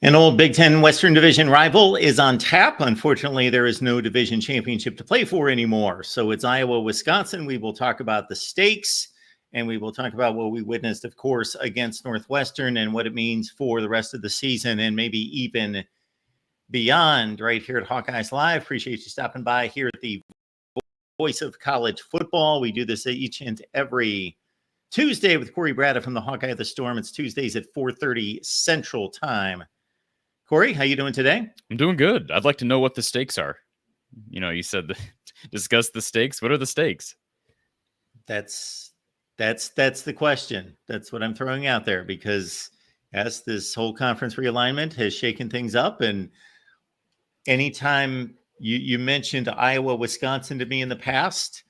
An old Big Ten Western Division rival is on tap. Unfortunately, there is no division championship to play for anymore. So it's Iowa, Wisconsin. We will talk about the stakes, and we will talk about what we witnessed, of course, against Northwestern and what it means for the rest of the season and maybe even beyond right here at Hawkeyes Live. Appreciate you stopping by here at the Voice of College Football. We do this each and every Tuesday with Corey Brada from the Hawkeye of the Storm. It's Tuesdays at 4:30 Central Time. Corey, how you doing today? I'm doing good. I'd like to know what the stakes are. You know, you said discuss the stakes. What are the stakes? That's the question. That's what I'm throwing out there because as this whole conference realignment has shaken things up, and anytime you mentioned Iowa, Wisconsin to me in the past,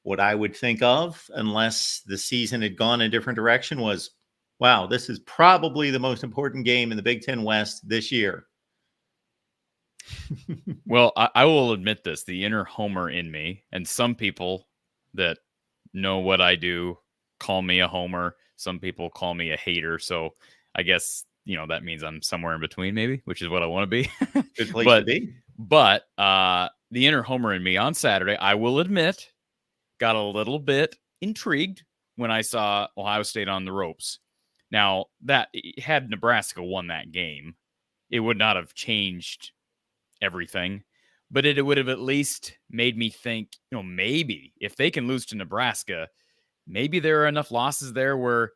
what I would think of, unless the season had gone a different direction, was, wow, this is probably the most important game in the Big Ten West this year. Well, I will admit this, the inner homer in me, and some people that know what I do call me a homer. Some people call me a hater. So I guess, you know, that means I'm somewhere in between maybe, which is what I want to be. Good place to be. But the inner homer in me on Saturday, I will admit, got a little bit intrigued when I saw Ohio State on the ropes. Now, that had Nebraska won that game, it would not have changed everything, but it would have at least made me think, you know, maybe if they can lose to Nebraska, maybe there are enough losses there where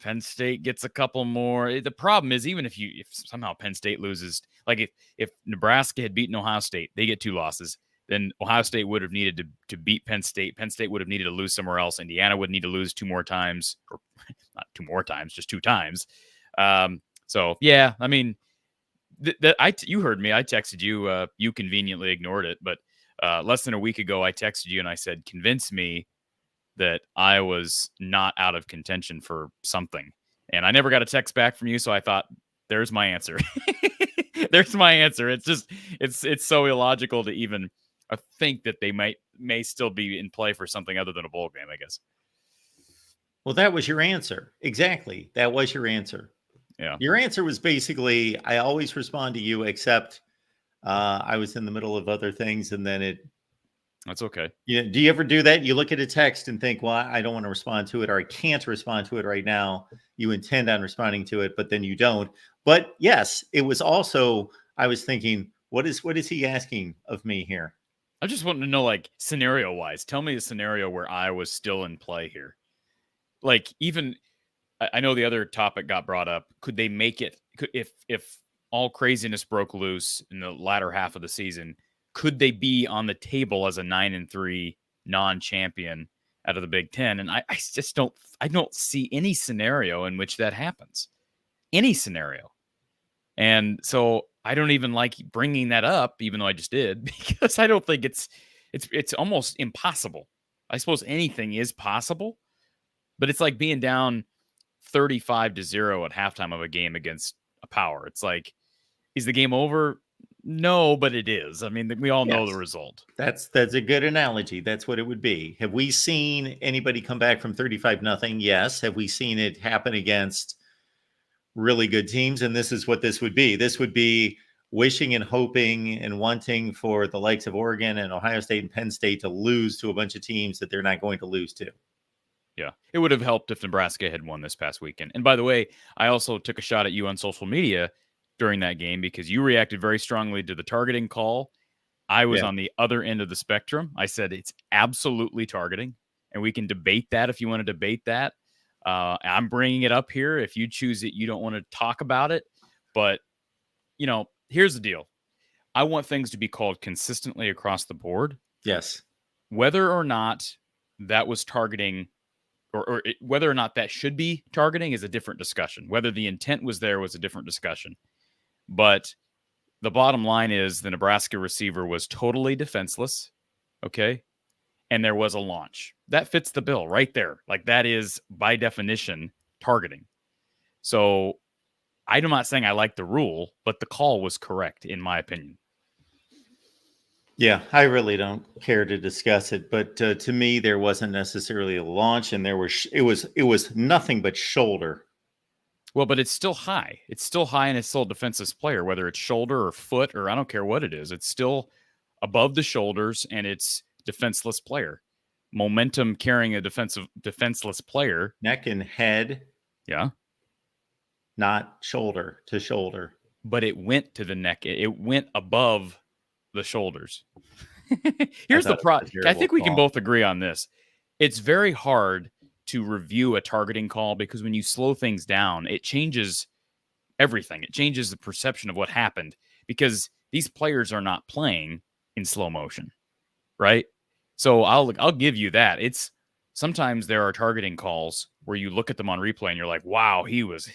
Penn State gets a couple more. The problem is, even if somehow Penn State loses, like if Nebraska had beaten Ohio State, they get 2 losses. Then Ohio State would have needed to beat Penn State. Penn State would have needed to lose somewhere else. Indiana would need to lose 2 more times, or not 2 more times, just 2 times. So yeah, I mean, you heard me. I texted you. You conveniently ignored it, but less than a week ago, I texted you and I said, "Convince me that Iowa's not out of contention for something." And I never got a text back from you, so I thought, "There's my answer." There's my answer. It's just it's so illogical to even think that they may still be in play for something other than a bowl game, I guess. Well, that was your answer. Exactly. That was your answer. Yeah. Your answer was basically, I always respond to you, except I was in the middle of other things, and then that's okay. Do you ever do that? You look at a text and think, well, I don't want to respond to it, or I can't respond to it right now. You intend on responding to it, but then you don't. But yes, it was also, I was thinking, what is he asking of me here? I just want to know, like, scenario wise, tell me a scenario where I was still in play here. Like, even, I know the other topic got brought up. Could they make it, if all craziness broke loose in the latter half of the season, could they be on the table as a 9-3 non-champion out of the Big Ten? And I just don't see any scenario in which that happens. Any scenario. And so I don't even like bringing that up, even though I just did, because I don't think it's almost impossible. I suppose anything is possible, but it's like being down 35-0 at halftime of a game against a power. It's like, is the game over? No, but it is. I mean, we all know the result. That's a good analogy. That's what it would be. Have we seen anybody come back from 35-0? Yes. Have we seen it happen against really good teams? And this is what this would be. This would be wishing and hoping and wanting for the likes of Oregon and Ohio State and Penn State to lose to a bunch of teams that they're not going to lose to. Yeah, it would have helped if Nebraska had won this past weekend. And by the way, I also took a shot at you on social media during that game because you reacted very strongly to the targeting call. I was on the other end of the spectrum. I said it's absolutely targeting, and we can debate that if you want to debate that. I'm bringing it up here. If you choose it, you don't want to talk about it. But, you know, here's the deal. I want things to be called consistently across the board. Yes. Whether or not that was targeting or whether or not that should be targeting is a different discussion. Whether the intent was there was a different discussion. But the bottom line is the Nebraska receiver was totally defenseless, okay? And there was a launch. That fits the bill right there. Like, that is, by definition, targeting. So I'm not saying I like the rule, but the call was correct, in my opinion. Yeah, I really don't care to discuss it, but to me, there wasn't necessarily a launch, and it was nothing but shoulder. Well, but it's still high. It's still high, and it's still a defenseless player, whether it's shoulder or foot or I don't care what it is. It's still above the shoulders, and it's defenseless player. Momentum carrying a defenseless player. Neck and head, Yeah. not shoulder to shoulder. But it went to the neck. It went above the shoulders. Here's the problem. I think we can both agree on this. It's very hard to review a targeting call because when you slow things down, it changes everything. It changes the perception of what happened because these players are not playing in slow motion, right? So I'll give you that. It's sometimes there are targeting calls where you look at them on replay and you're like, wow, he was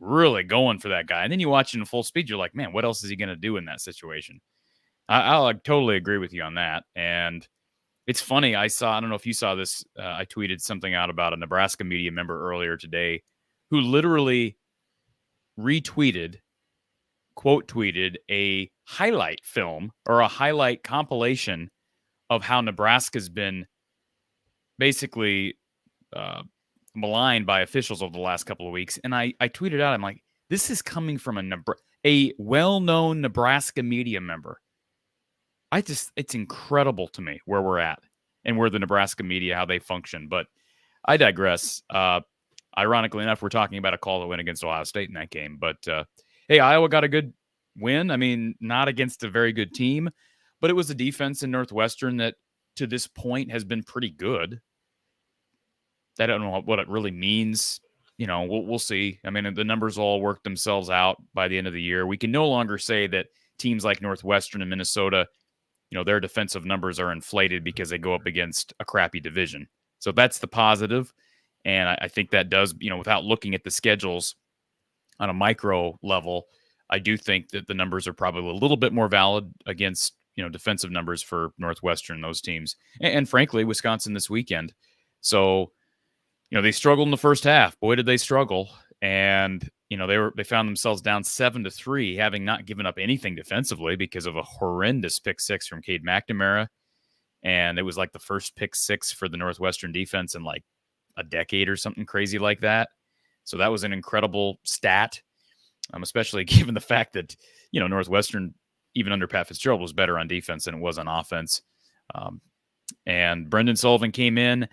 really going for that guy. And then you watch it in full speed. You're like, man, what else is he going to do in that situation? I totally agree with you on that. And it's funny. I don't know if you saw this. I tweeted something out about a Nebraska media member earlier today who literally quote tweeted a highlight film or a highlight compilation of how Nebraska's been basically maligned by officials over the last couple of weeks. And I tweeted out, I'm like, this is coming from a well-known Nebraska media member. It's incredible to me where we're at and where the Nebraska media, how they function. But I digress. Ironically enough, we're talking about a call that went against Ohio State in that game. But hey, Iowa got a good win. I mean, not against a very good team, but it was a defense in Northwestern that to this point has been pretty good. I don't know what it really means. You know, we'll see. I mean, the numbers all work themselves out by the end of the year. We can no longer say that teams like Northwestern and Minnesota, you know, their defensive numbers are inflated because they go up against a crappy division. So that's the positive. And I think that does, you know, without looking at the schedules on a micro level, I do think that the numbers are probably a little bit more valid against, you know, defensive numbers for Northwestern, those teams. And frankly, Wisconsin this weekend. So, you know, they struggled in the first half. Boy, did they struggle. And, you know, they found themselves down 7-3, having not given up anything defensively because of a horrendous pick six from Cade McNamara. And it was like the first pick six for the Northwestern defense in like a decade or something crazy like that. So that was an incredible stat, especially given the fact that, you know, Northwestern, even under Pat Fitzgerald, was better on defense than it was on offense. And Brendan Sullivan came in.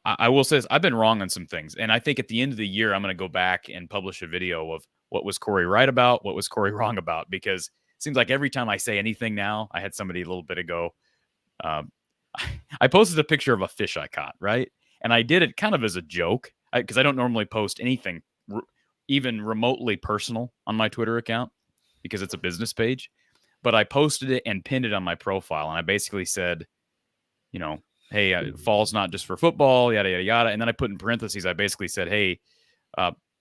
I will say this, I've been wrong on some things. And I think at the end of the year, I'm going to go back and publish a video of what was Corey right about, what was Corey wrong about, because it seems like every time I say anything now, I had somebody a little bit ago. I posted a picture of a fish I caught, right? And I did it kind of as a joke because I don't normally post anything even remotely personal on my Twitter account because it's a business page. But I posted it and pinned it on my profile. And I basically said, you know, hey, fall's not just for football, yada, yada, yada. And then I put in parentheses, I basically said, hey,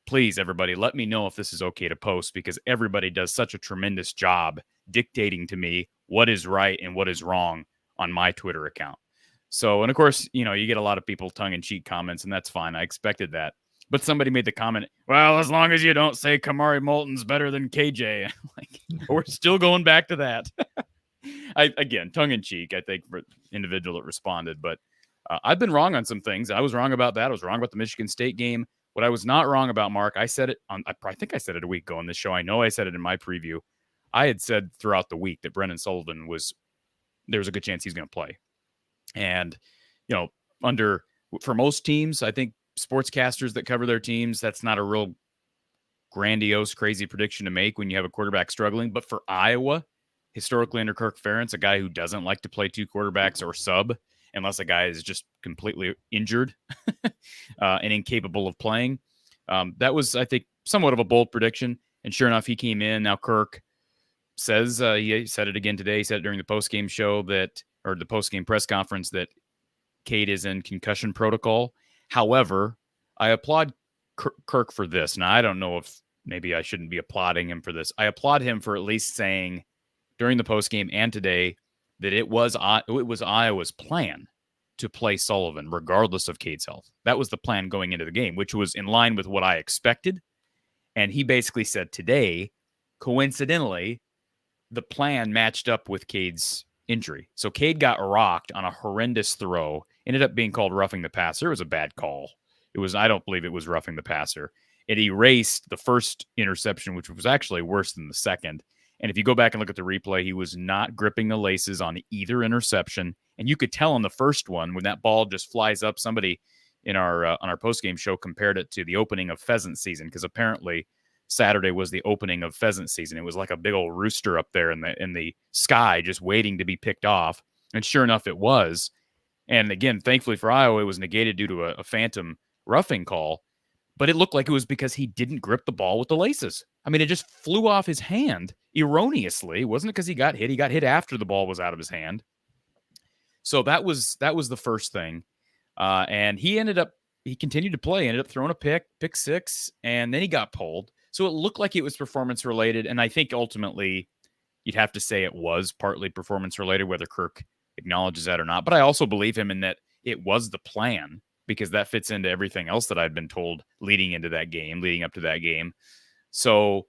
please, everybody, let me know if this is okay to post because everybody does such a tremendous job dictating to me what is right and what is wrong on my Twitter account. So, and of course, you know, you get a lot of people tongue-in-cheek comments, and that's fine. I expected that. But somebody made the comment, well, as long as you don't say Kamari Moulton's better than KJ. I'm like, we're still going back to that. Again, tongue-in-cheek, I think, for individual that responded. But I've been wrong on some things. I was wrong about that. I was wrong about the Michigan State game. What I was not wrong about, Mark, I said it on, I think I said it a week ago on this show. I know I said it in my preview. I had said throughout the week that Brendan Sullivan there was a good chance he's going to play. And, you know, for most teams, I think sportscasters that cover their teams, that's not a real grandiose, crazy prediction to make when you have a quarterback struggling. But for Iowa, historically under Kirk Ferentz, a guy who doesn't like to play two quarterbacks or sub unless a guy is just completely injured and incapable of playing. That was, I think, somewhat of a bold prediction. And sure enough, he came in. Now Kirk says, he said it again today. He said it during the postgame show or the postgame press conference that Cade is in concussion protocol. However, I applaud Kirk for this. Now, I don't know if maybe I shouldn't be applauding him for this. I applaud him for at least saying during the postgame and today that it was Iowa's plan to play Sullivan regardless of Cade's health. That was the plan going into the game, which was in line with what I expected. And he basically said today, coincidentally, the plan matched up with Cade's injury. So Cade got rocked on a horrendous throw, ended up being called roughing the passer. It was a bad call. I don't believe it was roughing the passer. it erased the first interception, which was actually worse than the second. And if you go back and look at the replay, he was not gripping the laces on either interception. And you could tell on the first one when that ball just flies up. Somebody in our on our postgame show compared it to the opening of pheasant season, because apparently Saturday was the opening of pheasant season. It was like a big old rooster up there in the sky just waiting to be picked off. And sure enough, it was. And again, thankfully for Iowa, it was negated due to a phantom roughing call. But it looked like it was because he didn't grip the ball with the laces. I mean, it just flew off his hand erroneously. Wasn't it because he got hit? He got hit after the ball was out of his hand. So that was the first thing. And he continued to play, ended up throwing a pick six, and then he got pulled. So it looked like it was performance related. And I think ultimately you'd have to say it was partly performance related, whether Kirk acknowledges that or not. But I also believe him in that it was the plan, because that fits into everything else that I'd been told leading up to that game. So,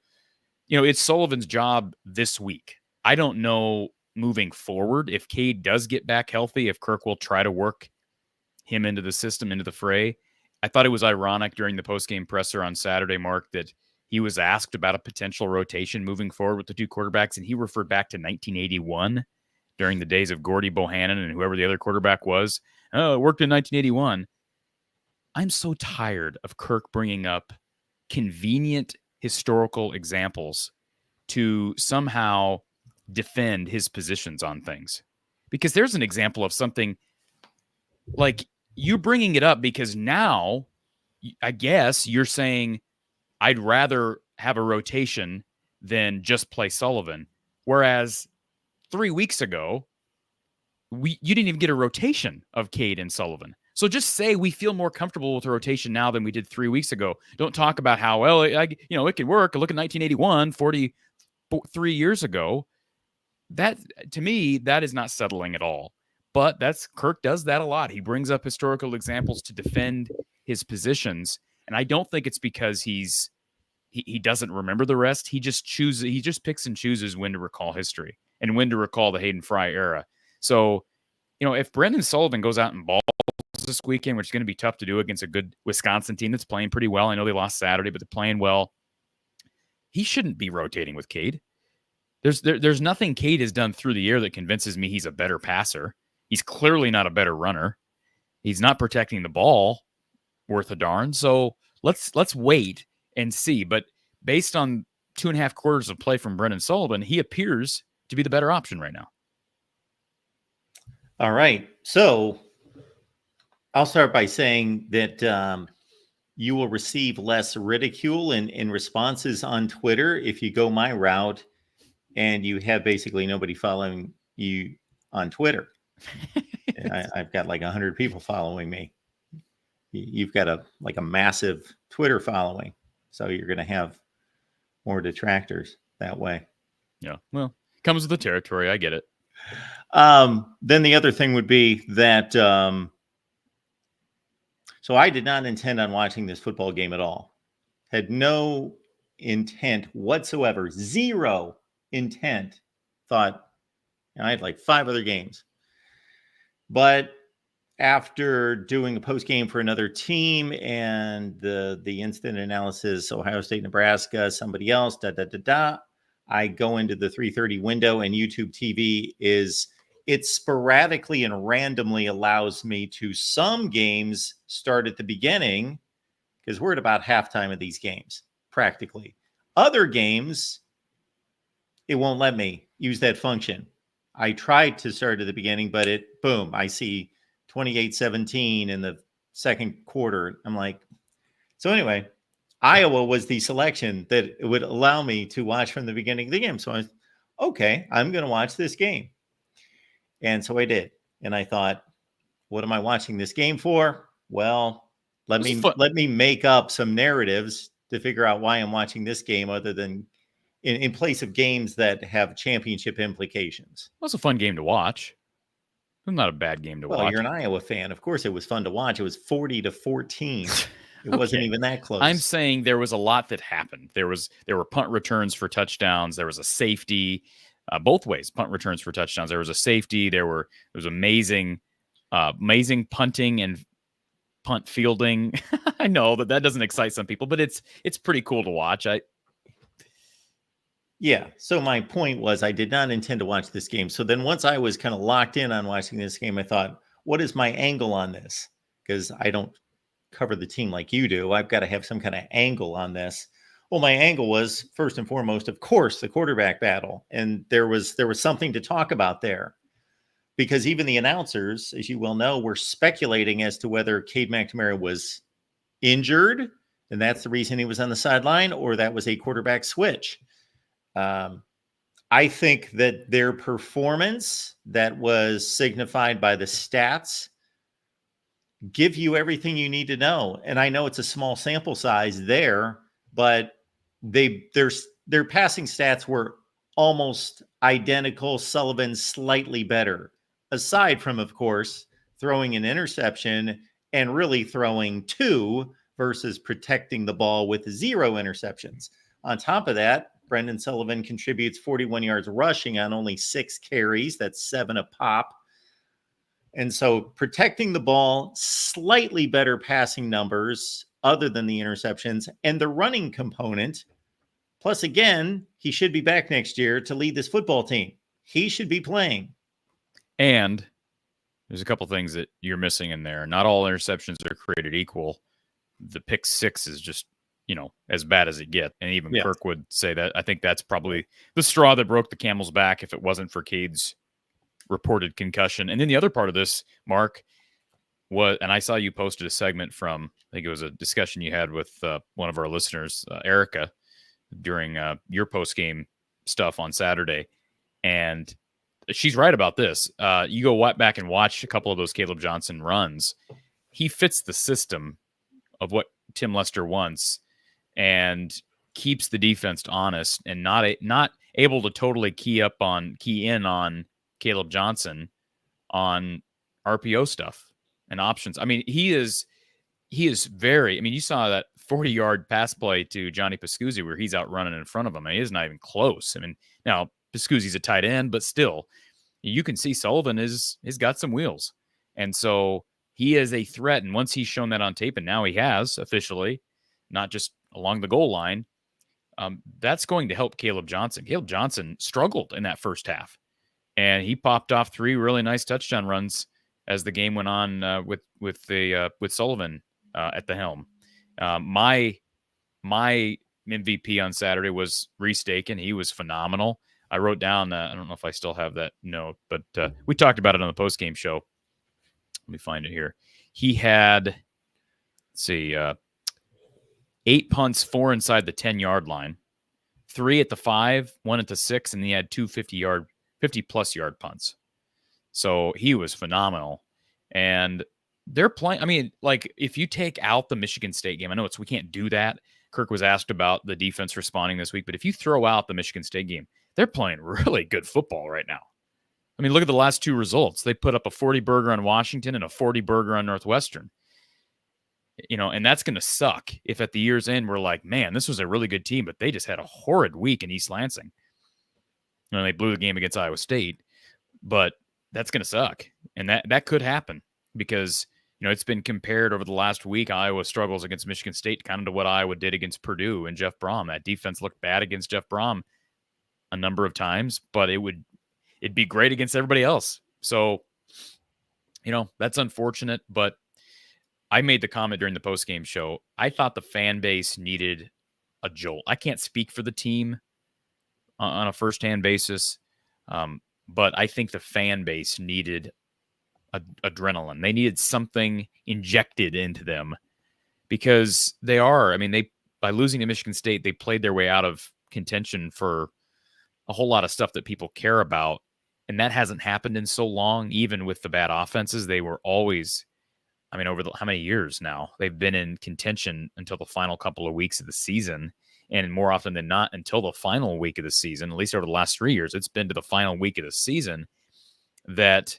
it's Sullivan's job this week. I don't know moving forward if Cade does get back healthy, if Kirk will try to work him into the system, into the fray. I thought it was ironic during the postgame presser on Saturday, Mark, that he was asked about a potential rotation moving forward with the two quarterbacks, and he referred back to 1981 during the days of Gordy Bohannon and whoever the other quarterback was. Oh, it worked in 1981. I'm so tired of Kirk bringing up convenient historical examples to somehow defend his positions on things. Because there's an example of something like you bringing it up because now, I guess you're saying I'd rather have a rotation than just play Sullivan. Whereas 3 weeks ago, you didn't even get a rotation of Cade and Sullivan. So just say we feel more comfortable with a rotation now than we did 3 weeks ago. Don't talk about how, well, it could work. Look at 1981, 43 years ago. That, to me, that is not settling at all. But Kirk does that a lot. He brings up historical examples to defend his positions. And I don't think it's because he doesn't remember the rest. He just picks and chooses when to recall history and when to recall the Hayden Fry era. So, if Brendan Sullivan goes out and balls this weekend, which is going to be tough to do against a good Wisconsin team that's playing pretty well. I know they lost Saturday, but they're playing well. He shouldn't be rotating with Cade. There's nothing Cade has done through the year that convinces me he's a better passer. He's clearly not a better runner. He's not protecting the ball worth a darn. So let's wait and see. But based on 2.5 quarters of play from Brendan Sullivan, he appears to be the better option right now. All right. So I'll start by saying that you will receive less ridicule in responses on Twitter if you go my route and you have basically nobody following you on Twitter. I've got like 100 people following me. You've got a massive Twitter following. So you're going to have more detractors that way. Yeah. Well, comes with the territory. I get it. Then the other thing would be that, so I did not intend on watching this football game at all. Had no intent whatsoever. Zero intent. Thought, I had like 5 other games. But after doing a post game for another team and the instant analysis, Ohio State, Nebraska, somebody else, I go into the 3:30 window, and YouTube TV it sporadically and randomly allows me to some games start at the beginning because we're at about halftime of these games, practically. Other games, it won't let me use that function. I tried to start at the beginning, but boom, I see 28-17 in the second quarter. I'm like, so anyway, Iowa was the selection that would allow me to watch from the beginning of the game. So I was, okay, I'm going to watch this game. And so I did. And I thought, what am I watching this game for? Well, let me make up some narratives to figure out why I'm watching this game other than in place of games that have championship implications. Well, it's a fun game to watch. It's not a bad game to watch. Well, you're an Iowa fan. Of course it was fun to watch. It was 40-14. It wasn't even that close. I'm saying there was a lot that happened. There were punt returns for touchdowns. There was a safety, both ways, punt returns for touchdowns. There was a safety. There was amazing punting and punt fielding. I know that doesn't excite some people, but it's pretty cool to watch. Yeah. So my point was I did not intend to watch this game. So then once I was kind of locked in on watching this game, I thought, what is my angle on this? Because I don't cover the team like you do. I've got to have some kind of angle on this. Well, my angle was first and foremost, of course, the quarterback battle. And there was something to talk about there. Because even the announcers, as you well know, were speculating as to whether Cade McNamara was injured, and that's the reason he was on the sideline, or that was a quarterback switch. I think that their performance that was signified by the stats give you everything you need to know. And I know it's a small sample size there, but their passing stats were almost identical. Sullivan slightly better, aside from, of course, throwing an interception and really throwing 2 versus protecting the ball with 0 interceptions. On top of that, Brendan Sullivan contributes 41 yards rushing on only 6 carries. That's 7 a pop. And so protecting the ball, slightly better passing numbers other than the interceptions, and the running component. Plus, again, he should be back next year to lead this football team. He should be playing. And there's a couple things that you're missing in there. Not all interceptions are created equal. The pick 6 is just, as bad as it gets. And even Kirk would say that. I think that's probably the straw that broke the camel's back if it wasn't for Cade's reported concussion. And then the other part of this, Mark, was, and I saw you posted a segment from, I think it was a discussion you had with one of our listeners, Erica, during your post-game stuff on Saturday. And she's right about this. You go back and watch a couple of those Caleb Johnson runs. He fits the system of what Tim Lester wants and keeps the defense honest and not able to totally key in on Caleb Johnson on RPO stuff and options. I mean, he is very, you saw that 40-yard pass play to Johnny Pascuzzi where he's out running in front of him. He's not even close. Now Pascuzzi's a tight end, but still you can see Sullivan has got some wheels. And so he is a threat. And once he's shown that on tape, and now he has officially, not just along the goal line, that's going to help Caleb Johnson. Caleb Johnson struggled in that first half. And he popped off 3 really nice touchdown runs as the game went on with Sullivan at the helm. My MVP on Saturday was Reese Dakin. He was phenomenal. I wrote down, I don't know if I still have that note, but we talked about it on the postgame show. Let me find it here. He had, 8 punts, 4 inside the 10-yard line, 3 at the 5, 1 at the 6, and he had 2 50-plus yard punts. So he was phenomenal. And they're playing, if you take out the Michigan State game, I know we can't do that. Kirk was asked about the defense responding this week, but if you throw out the Michigan State game, they're playing really good football right now. Look at the last 2 results. They put up a 40-burger on Washington and a 40-burger on Northwestern. And that's going to suck if at the year's end we're like, man, this was a really good team, but they just had a horrid week in East Lansing. They blew the game against Iowa State, but that's going to suck. And that could happen because, it's been compared over the last week. Iowa struggles against Michigan State kind of to what Iowa did against Purdue and Jeff Brom. That defense looked bad against Jeff Brom a number of times, but it'd be great against everybody else. So, that's unfortunate, but I made the comment during the postgame show. I thought the fan base needed a jolt. I can't speak for the team on a firsthand basis, but I think the fan base needed adrenaline. They needed something injected into them because they are. By losing to Michigan State, they played their way out of contention for a whole lot of stuff that people care about, and that hasn't happened in so long. Even with the bad offenses, they were always. Over how many years now? They've been in contention until the final couple of weeks of the season, and more often than not, until the final week of the season. At least over the last 3 years, it's been to the final week of the season that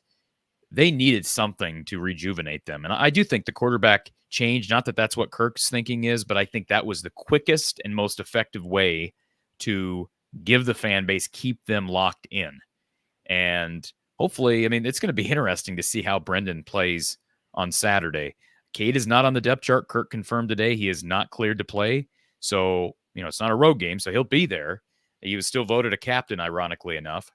they needed something to rejuvenate them. And I do think the quarterback change, not that that's what Kirk's thinking is, but I think that was the quickest and most effective way to give the fan base, keep them locked in. And hopefully, it's going to be interesting to see how Brendan plays on Saturday. Cade is not on the depth chart. Kirk confirmed today he is not cleared to play. So, it's not a road game, so he'll be there. He was still voted a captain, ironically enough.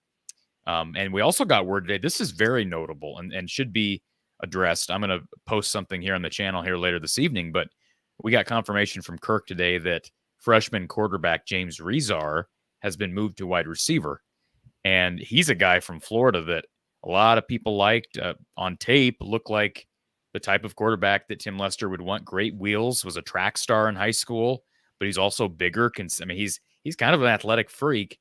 And we also got word today, this is very notable and should be addressed. I'm going to post something here on the channel here later this evening, but we got confirmation from Kirk today that freshman quarterback James Rezar has been moved to wide receiver. And he's a guy from Florida that a lot of people liked on tape, looked like the type of quarterback that Tim Lester would want. Great wheels, was a track star in high school, but he's also bigger. He's kind of an athletic freak.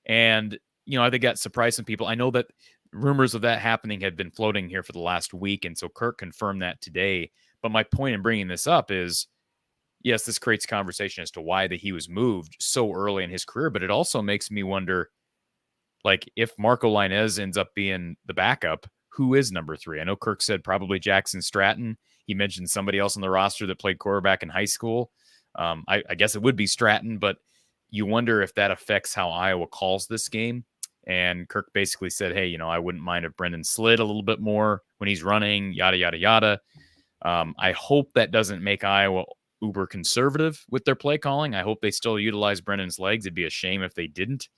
And, I think that surprised some people. I know that rumors of that happening had been floating here for the last week. And so Kirk confirmed that today. But my point in bringing this up is, yes, this creates conversation as to why that he was moved so early in his career. But it also makes me wonder, like, if Marco Lainez ends up being the backup, who is number 3? I know Kirk said probably Jackson Stratton. He mentioned somebody else on the roster that played quarterback in high school. I guess it would be Stratton, but you wonder if that affects how Iowa calls this game. And Kirk basically said, hey, I wouldn't mind if Brendan slid a little bit more when he's running, yada, yada, yada. I hope that doesn't make Iowa uber conservative with their play calling. I hope they still utilize Brendan's legs. It'd be a shame if they didn't.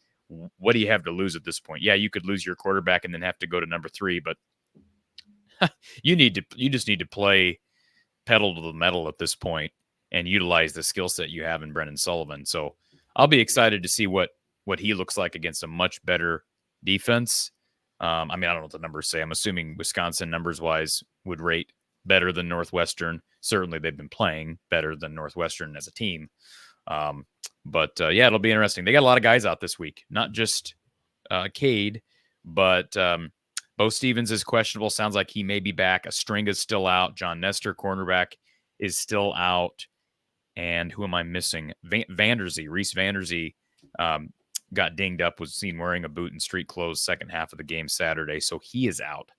What do you have to lose at this point? Yeah, you could lose your quarterback and then have to go to number 3, but you just need to play pedal to the metal at this point and utilize the skill set you have in Brendan Sullivan. So I'll be excited to see what he looks like against a much better defense. I don't know what the numbers say. I'm assuming Wisconsin numbers wise would rate better than Northwestern. Certainly they've been playing better than Northwestern as a team. But it'll be interesting. They got a lot of guys out this week, not just Cade, but Bo Stevens is questionable. Sounds like he may be back. Astringa's still out. John Nestor, cornerback, is still out. And who am I missing? Reese Vanderzee got dinged up, was seen wearing a boot and street clothes second half of the game Saturday. So he is out.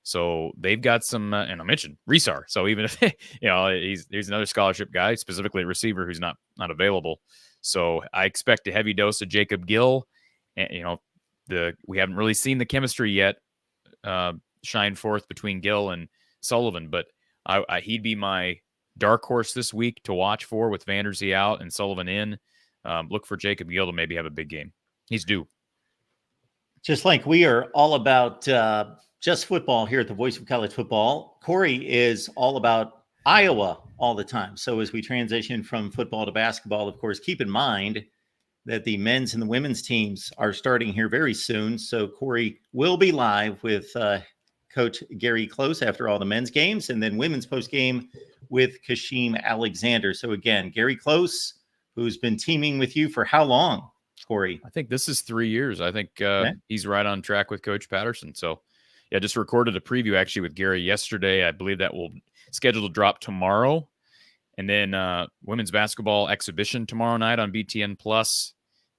So they've got some, and I mentioned Rezar. So even if, he's another scholarship guy, specifically a receiver who's not available. So I expect a heavy dose of Jacob Gill. And, we haven't really seen the chemistry yet shine forth between Gill and Sullivan, but he'd be my dark horse this week to watch for with Vanderzee out and Sullivan in. Look for Jacob Gill to maybe have a big game. He's due. Just like we are all about just football here at the Voice of College Football, Corey is all about Iowa all the time. So as we transition from football to basketball, of course, keep in mind that the men's and the women's teams are starting here very soon. So Corey will be live with Coach Gary Close after all the men's games, and then women's post game with Kashim Alexander. So again, Gary Close, who's been teaming with you for how long, Corey? I think this is 3 years. I think he's right on track with Coach Patterson. So yeah, just recorded a preview actually with Gary yesterday. I believe that will schedule to drop tomorrow. And then women's basketball exhibition tomorrow night on BTN Plus.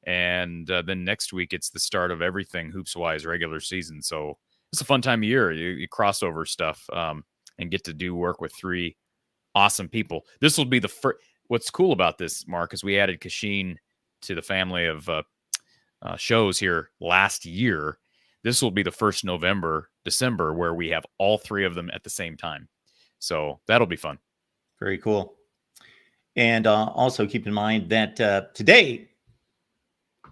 And then next week, it's the start of everything hoops-wise regular season. So it's a fun time of year. You crossover stuff and get to do work with 3 awesome people. This will be the first. What's cool about this, Mark, is we added Kashim to the family of shows here last year. This will be the first December, where we have all 3 of them at the same time. So that'll be fun. Very cool. And also keep in mind that today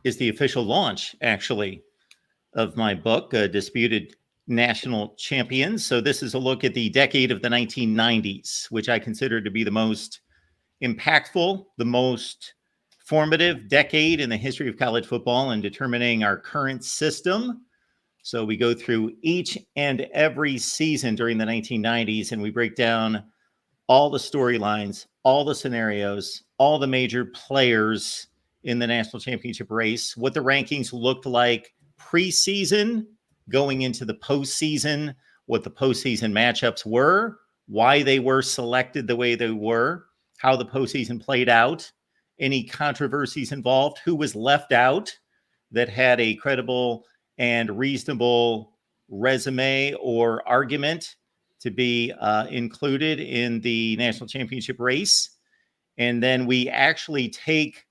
is the official launch, actually, of my book, Disputed National Champions. So this is a look at the decade of the 1990s, which I consider to be the most impactful, the most formative decade in the history of college football and determining our current system. So we go through each and every season during the 1990s, and we break down all the storylines, all the scenarios, all the major players in the national championship race, what the rankings looked like preseason, going into the postseason, what the postseason matchups were, why they were selected the way they were, how the postseason played out, any controversies involved, who was left out that had a credible and reasonable resume or argument to be included in the national championship race. And then we actually take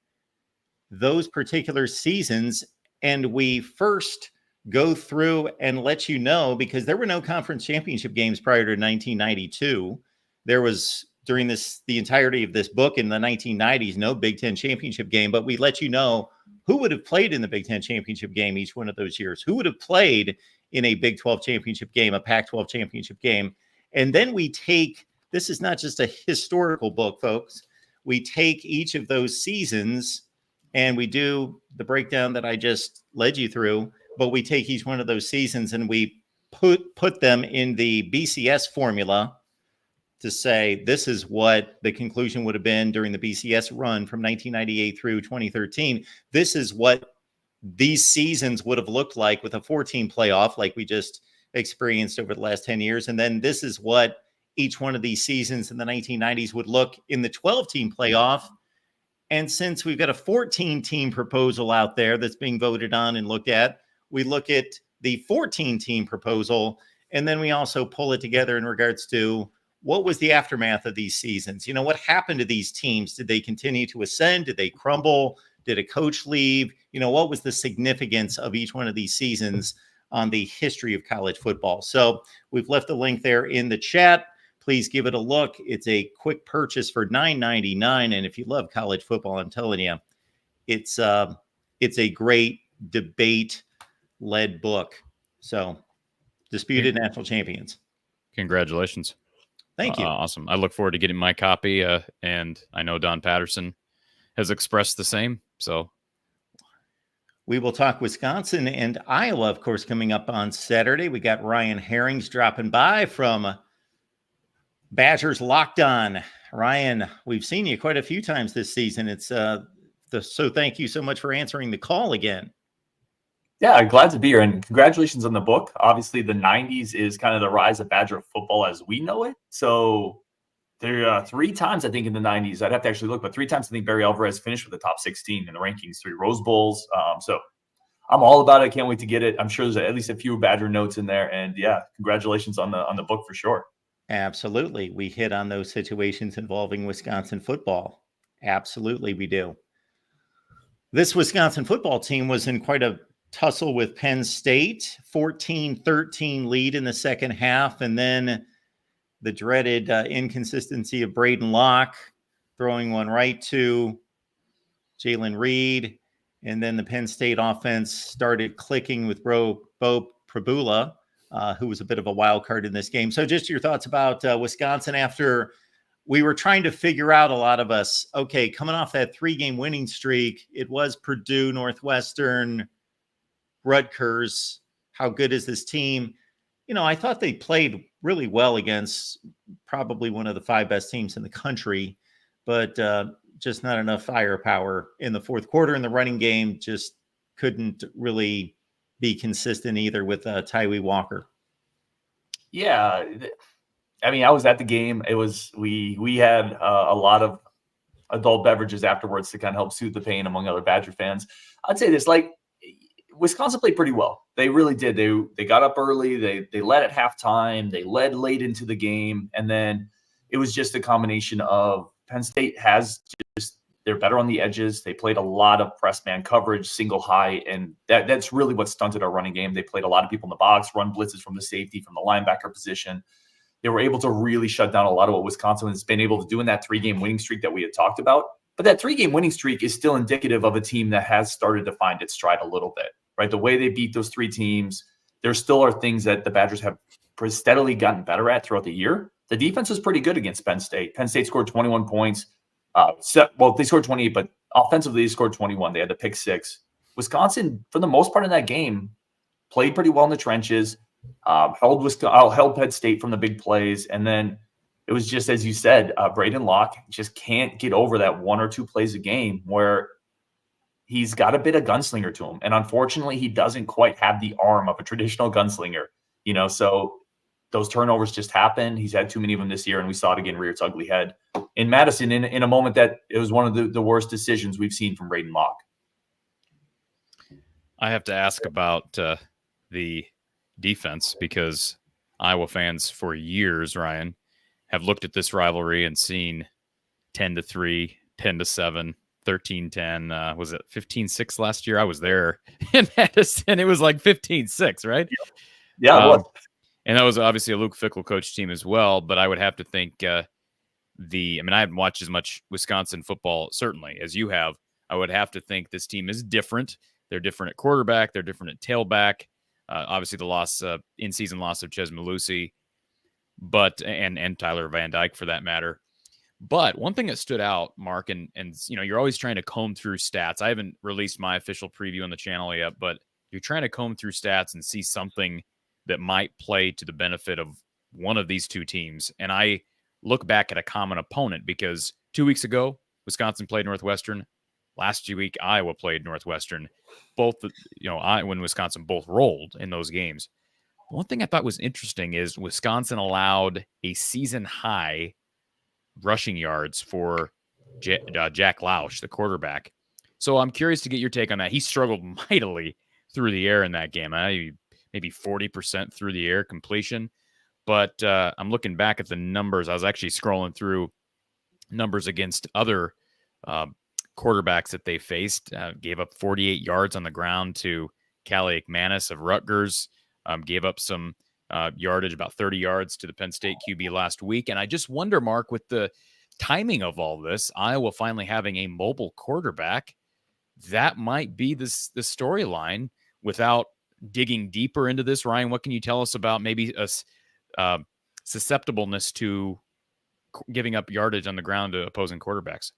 those particular seasons and we first go through and let you know, because there were no conference championship games prior to 1992. there was during the entirety of this book in the 1990s, no Big Ten championship game, but we let you know who would have played in the Big Ten championship game each one of those years, who would have played in a Big 12 championship game, a Pac-12 championship game. And then we take, this is not just a historical book, folks. We take each of those seasons and we do the breakdown that I just led you through, but we take each one of those seasons and we put them in the BCS formula to say this is what the conclusion would have been during the BCS run from 1998 through 2013. This is what these seasons would have looked like with a 14 playoff like we just experienced over the last 10 years. And then this is what each one of these seasons in the 1990s would look in the 12-team playoff. And since we've got a 14-team proposal out there that's being voted on and looked at, we look at the 14-team proposal, and then we also pull it together in regards to what was the aftermath of these seasons? You know, what happened to these teams? Did they continue to ascend? Did they crumble? Did a coach leave? You know, what was the significance of each one of these seasons on the history of college football? So we've left the link there in the chat. Please give it a look. It's a quick purchase for $9.99. And if you love college football, I'm telling you, it's a great debate-led book. So, Disputed National Champions. Congratulations. Thank you. Awesome. I look forward to getting my copy, and I know Don Patterson has expressed the same. So we will talk Wisconsin and Iowa, of course, coming up on Saturday. We got Ryan Herrings dropping by from Badgers Locked On. Ryan, we've seen you quite a few times this season. It's so thank you so much for answering the call again. Yeah, glad to be here, and congratulations on the book. Obviously, the 90s is kind of the rise of Badger football as we know it. So there are 3 times, I think, in the 90s. I'd have to actually look, but 3 times I think Barry Alvarez finished with the top 16 in the rankings, 3 Rose Bowls. So I'm all about it. Can't wait to get it. I'm sure there's at least a few Badger notes in there. And yeah, congratulations on the book for sure. Absolutely. We hit on those situations involving Wisconsin football. Absolutely, we do. This Wisconsin football team was in quite a tussle with Penn State, 14-13 lead in the second half, and then the dreaded inconsistency of Braden Locke throwing one right to Jalen Reed, and then the Penn State offense started clicking with Bo Prabula, who was a bit of a wild card in this game. So just your thoughts about Wisconsin after we were trying to figure out, a lot of us, okay, coming off that 3-game winning streak, it was Purdue, Northwestern, Rutgers. How good is this team? You know, I thought they played really well against probably one of the 5 best teams in the country, but just not enough firepower in the fourth quarter. In the running game, just couldn't really be consistent either with Tyree Walker. Yeah, I mean, I was at the game. It was we had a lot of adult beverages afterwards to kind of help soothe the pain among other Badger fans. I'd say this, like, Wisconsin played pretty well. They really did. They got up early. They led at halftime. They led late into the game. And then it was just a combination of Penn State they're better on the edges. They played a lot of press man coverage, single high, and that's really what stunted our running game. They played a lot of people in the box, run blitzes from the safety, from the linebacker position. They were able to really shut down a lot of what Wisconsin has been able to do in that 3-game winning streak that we had talked about. But that 3-game winning streak is still indicative of a team that has started to find its stride a little bit, right? The way they beat those 3 teams, there still are things that the Badgers have steadily gotten better at throughout the year. The defense was pretty good against Penn State. Penn State scored 21 points. They scored 28, but offensively they scored 21. They had the pick 6. Wisconsin, for the most part in that game, played pretty well in the trenches, held Penn State from the big plays, and then it was just, as you said, Braden Locke just can't get over that 1 or 2 plays a game where he's got a bit of gunslinger to him. And unfortunately, he doesn't quite have the arm of a traditional gunslinger, you know, so those turnovers just happen. He's had too many of them this year, and we saw it again rear its ugly head in Madison in a moment that it was one of the worst decisions we've seen from Braden Locke. I have to ask about the defense, because Iowa fans for years, Ryan, have looked at this rivalry and seen 10-3, 10-7, 13-10. Was it 15-6 last year? I was there in Madison. It was like 15-6, right? Yeah, it was. And that was obviously a Luke Fickell coach team as well. But I would have to think I haven't watched as much Wisconsin football, certainly, as you have. I would have to think this team is different. They're different at quarterback. They're different at tailback. Obviously, the in-season loss of Ches Malusi, and Tyler Van Dyke for that matter. But one thing that stood out, Mark, and you're always trying to comb through stats. I haven't released my official preview on the channel yet, but you're trying to comb through stats and see something that might play to the benefit of one of these two teams. And I look back at a common opponent because 2 weeks ago, Wisconsin played Northwestern. Last week, Iowa played Northwestern. Both, Iowa and Wisconsin both rolled in those games. One thing I thought was interesting is Wisconsin allowed a season high rushing yards for Jack Lausch, the quarterback. So I'm curious to get your take on that. He struggled mightily through the air in that game. Maybe 40% through the air completion. But I'm looking back at the numbers. I was actually scrolling through numbers against other quarterbacks that they faced. Gave up 48 yards on the ground to Callie McManus of Rutgers. Gave up some yardage, about 30 yards to the Penn State QB last week. And I just wonder, Mark, with the timing of all this, Iowa finally having a mobile quarterback, that might be the storyline. Without digging deeper into this, Ryan, what can you tell us about maybe a susceptibleness to giving up yardage on the ground to opposing quarterbacks?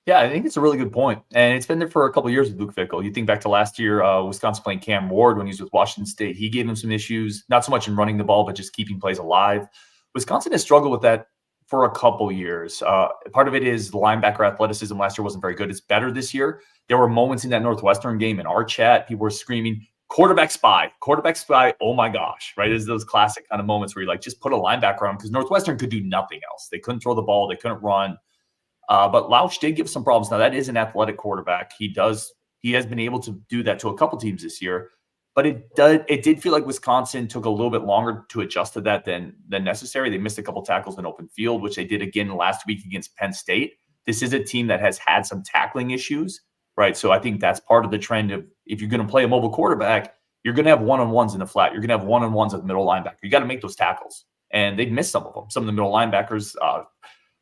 Yeah, I think it's a really good point. And it's been there for a couple of years with Luke Fickell. You think back to last year, Wisconsin playing Cam Ward when he was with Washington State. He gave him some issues, not so much in running the ball, but just keeping plays alive. Wisconsin has struggled with that for a couple years. Part of it is the linebacker athleticism last year wasn't very good. It's better this year. There were moments in that Northwestern game in our chat, people were screaming, quarterback spy, oh my gosh, right? It's those classic kind of moments where you're like, just put a linebacker on because Northwestern could do nothing else. They couldn't throw the ball. They couldn't run. But Lausch did give some problems. Now, that is an athletic quarterback. He has been able to do that to a couple teams this year. But it did feel like Wisconsin took a little bit longer to adjust to that than necessary. They missed a couple tackles in open field, which they did again last week against Penn State. This is a team that has had some tackling issues, right? So I think that's part of the trend of if you're going to play a mobile quarterback, you're going to have one-on-ones in the flat. You're going to have one-on-ones at the middle linebacker. You got to make those tackles. And they've missed some of them. Some of the middle linebackers,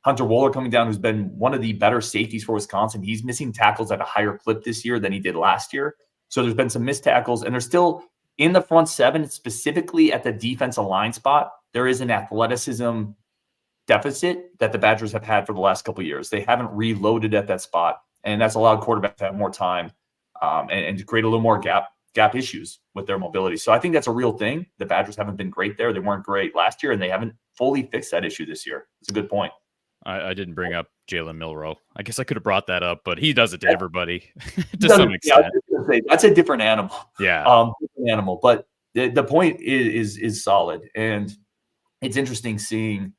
Hunter Wohler coming down, who's been one of the better safeties for Wisconsin. He's missing tackles at a higher clip this year than he did last year. So there's been some missed tackles, and they're still in the front seven, specifically at the defensive line spot. There is an athleticism deficit that the Badgers have had for the last couple of years. They haven't reloaded at that spot, and that's allowed quarterbacks to have more time and to create a little more gap issues with their mobility. So I think that's a real thing. The Badgers haven't been great there. They weren't great last year, and they haven't fully fixed that issue this year. It's a good point. I didn't bring up Jalen Milroe. I guess I could have brought that up, but he does it to everybody to some extent. Yeah, that's a different animal. Yeah, different animal. But the point is solid, and it's interesting seeing,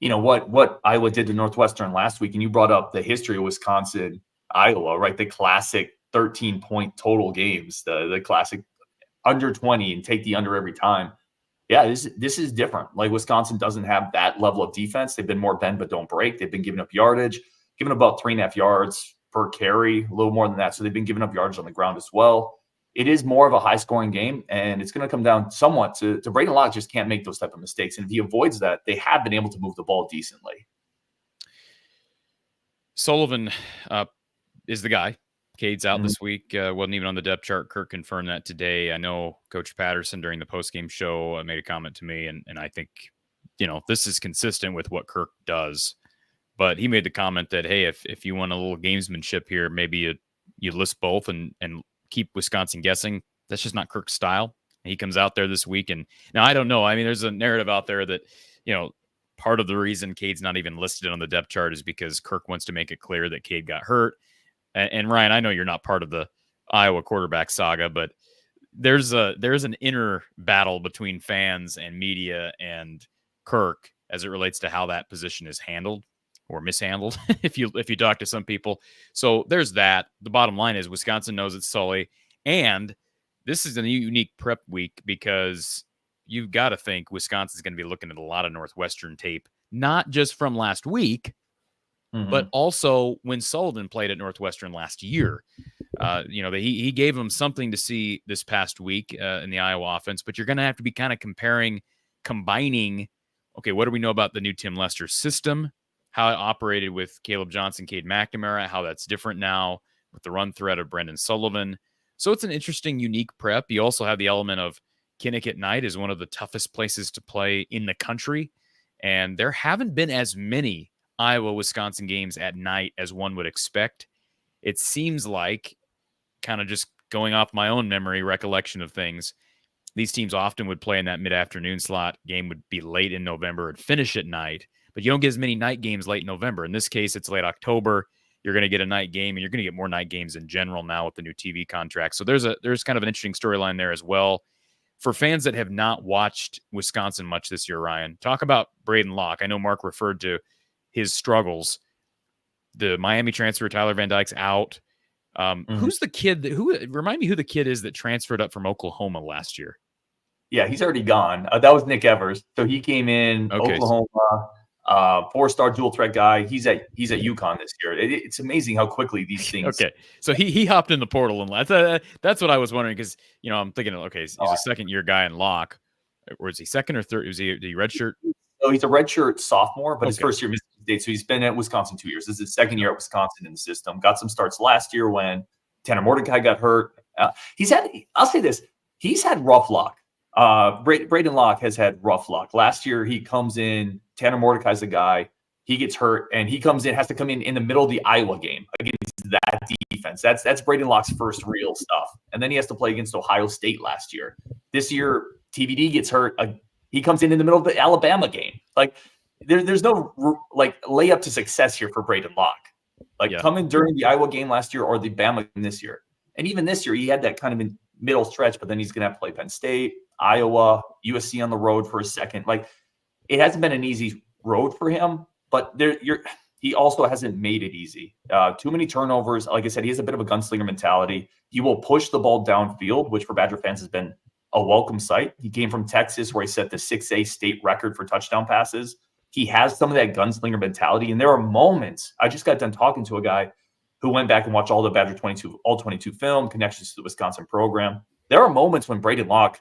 what Iowa did to Northwestern last week. And you brought up the history of Wisconsin, Iowa, right? The classic 13-point total games, the classic under 20 and take the under every time. Yeah, this is different. Like Wisconsin doesn't have that level of defense. They've been more bend but don't break. They've been giving up yardage, giving about 3.5 yards per carry, a little more than that. So they've been giving up yardage on the ground as well. It is more of a high-scoring game, and it's going to come down somewhat to Braden Locke just can't make those type of mistakes. And if he avoids that, they have been able to move the ball decently. Sullivan is the guy. Cade's out this week. Wasn't even on the depth chart. Kirk confirmed that today. I know Coach Patterson during the postgame show made a comment to me, and I think, this is consistent with what Kirk does. But he made the comment that, hey, if you want a little gamesmanship here, maybe you list both and keep Wisconsin guessing. That's just not Kirk's style. And he comes out there this week. And now I don't know. I mean, there's a narrative out there that, part of the reason Cade's not even listed on the depth chart is because Kirk wants to make it clear that Cade got hurt. And Ryan, I know you're not part of the Iowa quarterback saga, but there's an inner battle between fans and media and Kirk as it relates to how that position is handled or mishandled if you talk to some people. So there's that. The bottom line is Wisconsin knows it's Sully, and this is a unique prep week because you've got to think Wisconsin's going to be looking at a lot of Northwestern tape, not just from last week, but also when Sullivan played at Northwestern last year. He gave them something to see this past week in the Iowa offense, but you're going to have to be kind of combining, okay, what do we know about the new Tim Lester system? how it operated with Caleb Johnson, Cade McNamara, how that's different now with the run threat of Brendan Sullivan. So it's an interesting, unique prep. You also have the element of Kinnick at night is one of the toughest places to play in the country. And there haven't been as many Iowa-Wisconsin games at night as one would expect. It seems like, kind of just going off my own memory recollection of things, these teams often would play in that mid-afternoon slot. Game would be late in November and finish at night. But you don't get as many night games late in November. In this case, it's late October. You're going to get a night game, and you're going to get more night games in general now with the new TV contract. So there's kind of an interesting storyline there as well. For fans that have not watched Wisconsin much this year, Ryan, talk about Braden Locke. I know Mark referred to his struggles. The Miami transfer, Tyler Van Dyke's out. Who's the kid remind me who the kid is that transferred up from Oklahoma last year? Yeah, he's already gone. That was Nick Evers. So he came in Oklahoma, 4-star dual threat guy. He's at UConn this year. It's amazing how quickly these things. Okay, so he hopped in the portal, and that's what I was wondering, because I'm thinking, okay, he's a second year guy in Locke, or is he second or third? Was he the redshirt? So he's a redshirt sophomore, but his first year Mississippi State. So he's been at Wisconsin 2 years. This is his second year at Wisconsin in the system. Got some starts last year when Tanner Mordecai got hurt. I'll say this, he's had rough luck. Braden Locke has had rough luck. Last year, he comes in, Tanner Mordecai's the guy, he gets hurt, and he has to come in the middle of the Iowa game against that defense. That's Braden Locke's first real stuff. And then he has to play against Ohio State last year. This year, TVD gets hurt. He comes in the middle of the Alabama game. Like, there's no layup to success here for Braden Locke. Coming during the Iowa game last year or the Bama game this year. And even this year, he had that kind of middle stretch, but then he's going to have to play Penn State, Iowa, USC on the road for a second. It hasn't been an easy road for him, but he also hasn't made it easy. Too many turnovers. Like I said, he has a bit of a gunslinger mentality. He will push the ball downfield, which for Badger fans has been a welcome sight. He came from Texas, where he set the 6A state record for touchdown passes. He has some of that gunslinger mentality, and there are moments. I just got done talking to a guy who went back and watched all the Badger 22 film, connections to the Wisconsin program. There are moments when Braden Locke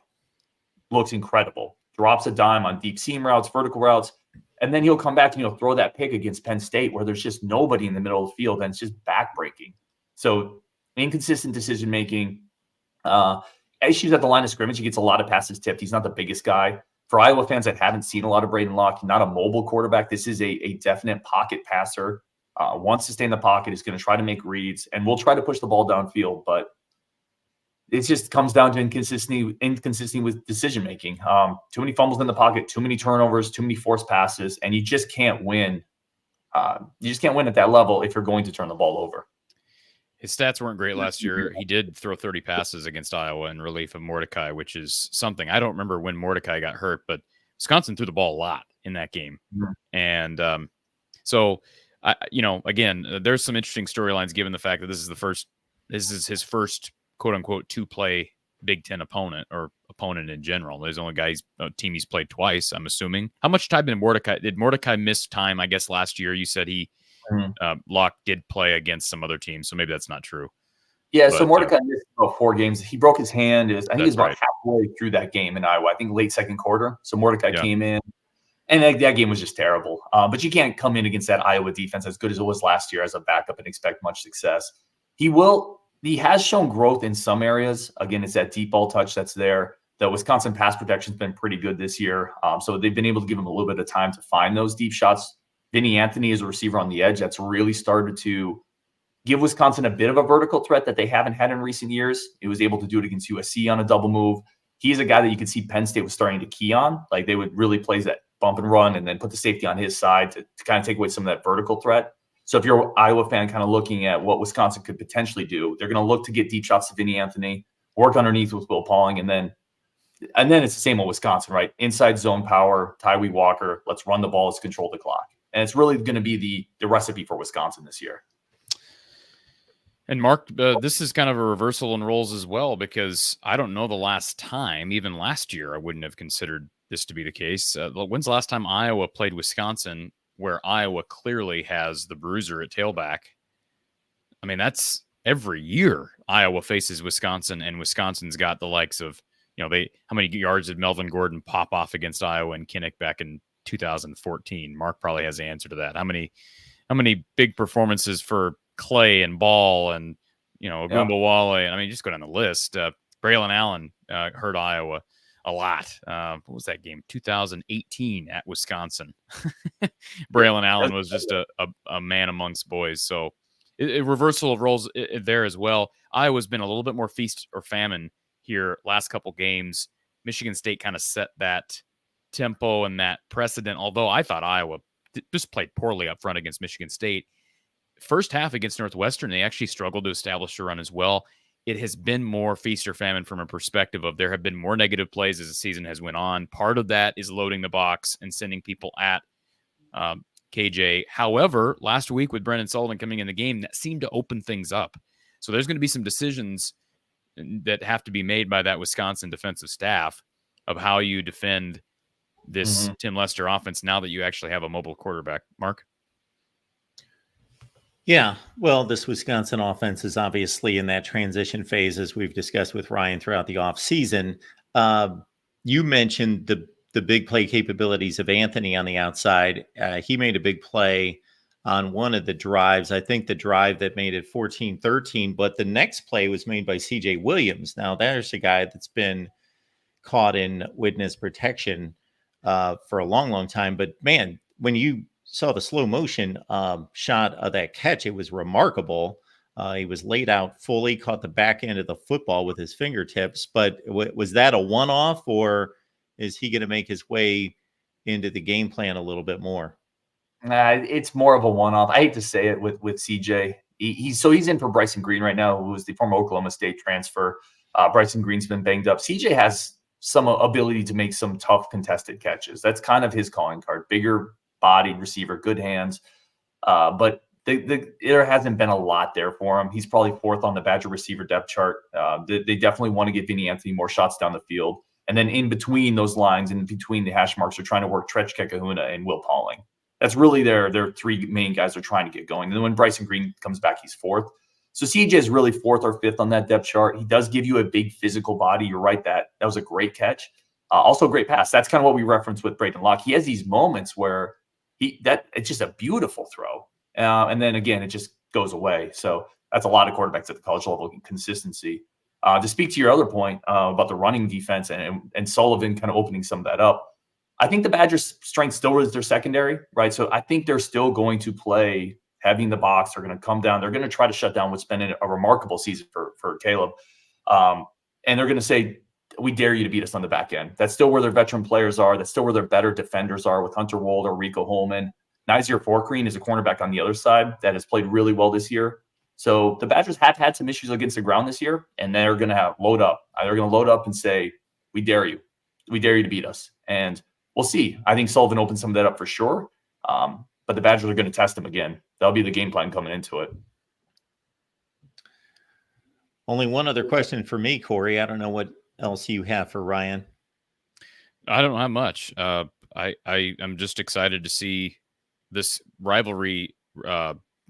looks incredible, drops a dime on deep seam routes, vertical routes, and then he'll come back and he'll throw that pick against Penn State where there's just nobody in the middle of the field, and it's just backbreaking. So inconsistent decision-making. Issues at the line of scrimmage. He gets a lot of passes tipped. He's not the biggest guy. For Iowa fans that haven't seen a lot of Braden Locke, not a mobile quarterback. This is a definite pocket passer. Wants to stay in the pocket, is going to try to make reads, and will try to push the ball downfield. But it just comes down to inconsistency with decision making. Too many fumbles in the pocket, too many turnovers, too many forced passes, and you just can't win. You just can't win at that level if you're going to turn the ball over. His stats weren't great last year. He did throw 30 passes against Iowa in relief of Mordecai, which is something. I don't remember when Mordecai got hurt, but Wisconsin threw the ball a lot in that game. Mm-hmm. And again, there's some interesting storylines given the fact that this is his first quote unquote 2-play Big Ten opponent, or opponent in general. There's only team he's played twice, I'm assuming. How much time did Mordecai miss time? I guess last year you said Locke did play against some other teams, so maybe that's not true. Yeah, so Mordecai missed about 4 games. He broke his hand. I think he was about halfway through that game in Iowa. I think late second quarter. So Mordecai came in, and that game was just terrible. But you can't come in against that Iowa defense as good as it was last year as a backup and expect much success. He has shown growth in some areas. Again, it's that deep ball touch that's there. The Wisconsin pass protection's been pretty good this year. So they've been able to give him a little bit of time to find those deep shots. Vinny Anthony is a receiver on the edge that's really started to give Wisconsin a bit of a vertical threat that they haven't had in recent years. He was able to do it against USC on a double move. He's a guy that you could see Penn State was starting to key on. Like, they would really play that bump and run and then put the safety on his side to kind of take away some of that vertical threat. So if you're an Iowa fan kind of looking at what Wisconsin could potentially do, they're going to look to get deep shots to Vinny Anthony, work underneath with Will Pauling, and then it's the same with Wisconsin, right? Inside zone power, Tyree Walker, let's run the ball, let's control the clock. And it's really going to be the recipe for Wisconsin this year. And Mark, this is kind of a reversal in roles as well, because I don't know the last time, even last year, I wouldn't have considered this to be the case. When's the last time Iowa played Wisconsin where Iowa clearly has the bruiser at tailback? I mean, that's every year Iowa faces Wisconsin, and Wisconsin's got the likes of, how many yards did Melvin Gordon pop off against Iowa and Kinnick back in 2014? Mark probably has the answer to that. How many big performances for Clay and Ball and, Agumba Wale? And I mean, just go down the list. Braylon Allen hurt Iowa a lot. What was that game? 2018 at Wisconsin. Braylon Allen was just a man amongst boys. So a reversal of roles there as well. Iowa's been a little bit more feast or famine here last couple games. Michigan State kind of set that tempo and that precedent, although I thought Iowa just played poorly up front against Michigan State. First half against Northwestern, they actually struggled to establish a run as well. It has been more feast or famine from a perspective of there have been more negative plays as the season has went on. Part of that is loading the box and sending people at KJ. However, last week with Brendan Sullivan coming in the game, that seemed to open things up. So there's going to be some decisions that have to be made by that Wisconsin defensive staff of how you defend this Tim Lester offense now that you actually have a mobile quarterback. Mark? Yeah, well, this Wisconsin offense is obviously in that transition phase, as we've discussed with Ryan throughout the offseason. You mentioned the big play capabilities of Anthony on the outside. He made a big play on one of the drives. I think the drive that made it 14-13, but the next play was made by CJ Williams. Now, there's a guy that's been caught in witness protection for a long, long time. But, man, when you saw the slow motion shot of that catch, it was remarkable. He was laid out fully, caught the back end of the football with his fingertips. But was that a one-off, or is he going to make his way into the game plan a little bit more? It's more of a one-off. I hate to say it with CJ. He's in for Bryson Green right now, who was the former Oklahoma State transfer. Bryson Green's been banged up. CJ has some ability to make some tough contested catches. That's kind of his calling card. Bigger bodied receiver, good hands. But there hasn't been a lot there for him. He's probably fourth on the Badger receiver depth chart. They definitely want to give Vinny Anthony more shots down the field. And then in between those lines, in between the hash marks, they're trying to work Tretch Kekahuna and Will Pauling. That's really their three main guys they're trying to get going. And then when Bryson Green comes back, he's fourth. So CJ is really fourth or fifth on that depth chart. He does give you a big physical body. You're right, that was a great catch. Also a great pass. That's kind of what we referenced with Braden Locke. He has these moments where it's just a beautiful throw. And then again, it just goes away. So that's a lot of quarterbacks at the college level, consistency. To speak to your other point about the running defense and Sullivan kind of opening some of that up, I think the Badgers' strength still is their secondary, right? So I think they're still going to play heavy in the box. They're going to come down. They're going to try to shut down what's been a remarkable season for Caleb. And they're going to say, we dare you to beat us on the back end. That's still where their veteran players are. That's still where their better defenders are with Hunter Wold or Rico Holman. Nizier Forkreen is a cornerback on the other side that has played really well this year. So the Badgers have had some issues against the ground this year, and they're going to load up. They're going to load up and say, we dare you. We dare you to beat us. And we'll see. I think Sullivan opened some of that up for sure. But the Badgers are going to test him again. That'll be the game plan coming into it. Only one other question for me, Corey. I don't know what else you have for Ryan. I don't have much. I'm just excited to see this rivalry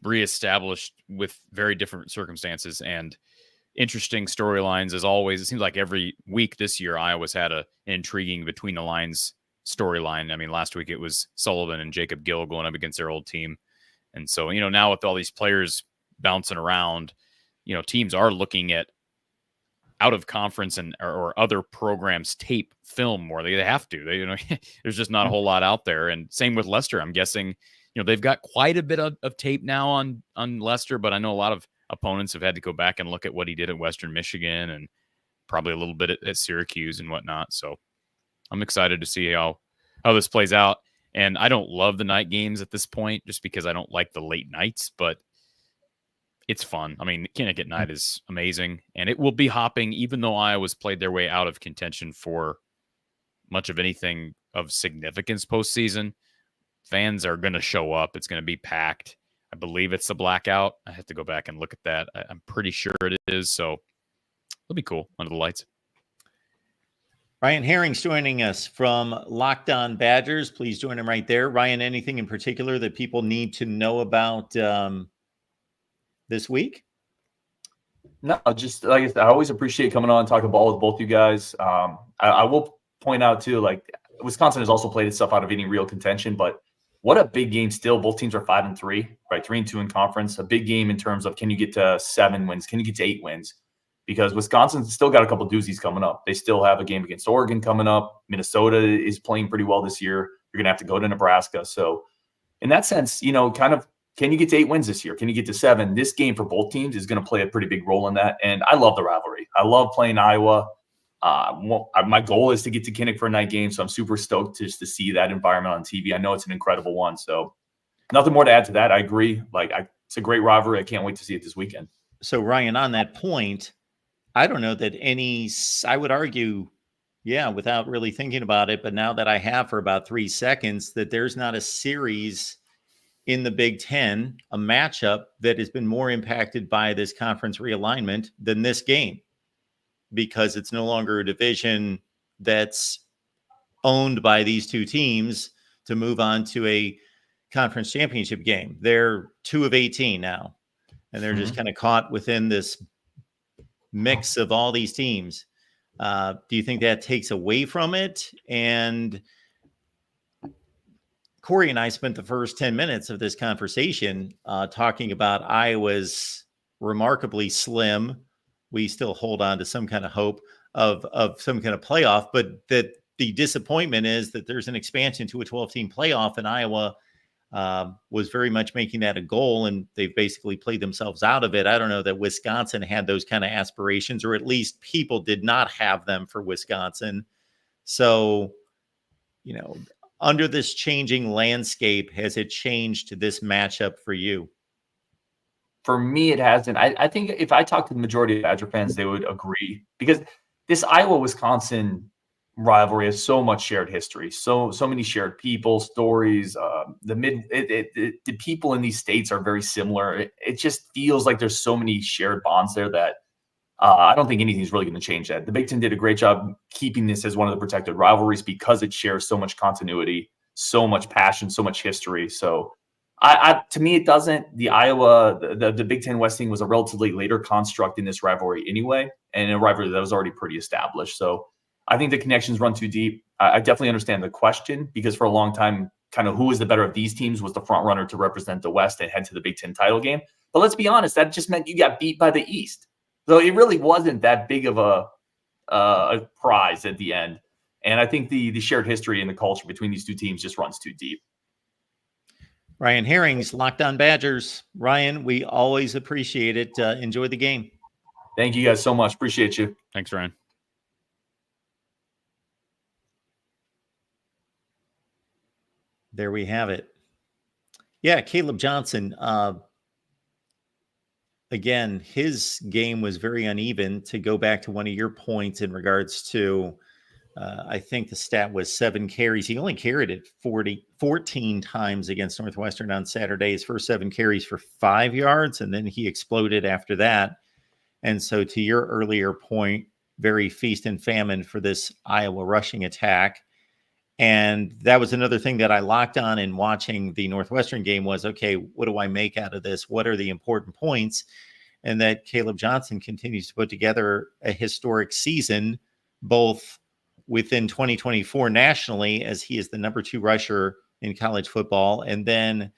reestablished with very different circumstances and interesting storylines. As always, it seems like every week this year, Iowa's had an intriguing between the lines storyline. I mean, last week it was Sullivan and Jacob Gill going up against their old team. And so, now with all these players bouncing around, teams are looking at out of conference or other programs tape film more. They have to. There's just not a whole lot out there. And same with Lester. I'm guessing, they've got quite a bit of tape now on Lester, but I know a lot of opponents have had to go back and look at what he did at Western Michigan and probably a little bit at Syracuse and whatnot. So I'm excited to see how this plays out. And I don't love the night games at this point just because I don't like the late nights, but it's fun. I mean, Connecticut night is amazing, and it will be hopping, even though Iowa's played their way out of contention for much of anything of significance postseason. Fans are going to show up. It's going to be packed. I believe it's the blackout. I have to go back and look at that. I'm pretty sure it is. So it'll be cool under the lights. Ryan Herring's joining us from Locked On Badgers. Please join him right there. Ryan, anything in particular that people need to know about this week? No, just like I always appreciate coming on and talking ball with both you guys. I will point out too, like Wisconsin has also played itself out of any real contention, but what a big game still. Both teams are 5-3, right? 3-2 in conference. A big game in terms of, can you get to 7 wins? Can you get to 8 wins? Because Wisconsin's still got a couple doozies coming up. They still have a game against Oregon coming up. Minnesota is playing pretty well this year. You're going to have to go to Nebraska. So in that sense, kind of, can you get to 8 wins this year? Can you get to 7? This game for both teams is going to play a pretty big role in that. And I love the rivalry. I love playing Iowa. My goal is to get to Kinnick for a night game, so I'm super stoked just to see that environment on TV. I know it's an incredible one, so nothing more to add to that. I agree. It's a great rivalry. I can't wait to see it this weekend. So, Ryan, on that point, I don't know that I would argue, without really thinking about it, but now that I have for about 3 seconds, that there's not a series in the Big Ten, a matchup that has been more impacted by this conference realignment than this game, because it's no longer a division that's owned by these two teams to move on to a conference championship game. They're 2 of 18 now, and they're just kind of caught within this mix of all these teams. Do you think that takes away from it? And Corey and I spent the first 10 minutes of this conversation talking about Iowa's remarkably slim. We still hold on to some kind of hope of some kind of playoff, but that the disappointment is that there's an expansion to a 12-team playoff, and Iowa was very much making that a goal, and they've basically played themselves out of it. I don't know that Wisconsin had those kind of aspirations, or at least people did not have them for Wisconsin. So, under this changing landscape, has it changed this matchup for you? For me, it hasn't. I think if I talk to the majority of Badger fans, they would agree, because this Iowa-Wisconsin rivalry has so much shared history, so many shared people, stories. The people in these states are very similar. It just feels like there's so many shared bonds there that I don't think anything's really going to change that. The Big Ten did a great job keeping this as one of the protected rivalries because it shares so much continuity, so much passion, so much history. So to me, it doesn't. The Iowa, the Big Ten West thing was a relatively later construct in this rivalry anyway, and a rivalry that was already pretty established. So I think the connections run too deep. I definitely understand the question, because for a long time, kind of who is the better of these teams was the front runner to represent the West and head to the Big Ten title game. But let's be honest, that just meant you got beat by the East. So it really wasn't that big of a prize at the end. And I think the shared history and the culture between these two teams just runs too deep. Ryan Herring's Locked On Badgers. Ryan, we always appreciate it. Enjoy the game. Thank you guys so much. Appreciate you. Thanks, Ryan. There we have it. Yeah, Caleb Johnson. Again, his game was very uneven. To go back to one of your points in regards to, I think the stat was 7 carries. He only carried it 14 times against Northwestern on Saturday. His first 7 carries for 5 yards, and then he exploded after that. And so to your earlier point, very feast and famine for this Iowa rushing attack. And that was another thing that I locked on in watching the Northwestern game was, okay, what do I make out of this? What are the important points? And that Caleb Johnson continues to put together a historic season, both within 2024 nationally, as he is the number 2 rusher in college football, and then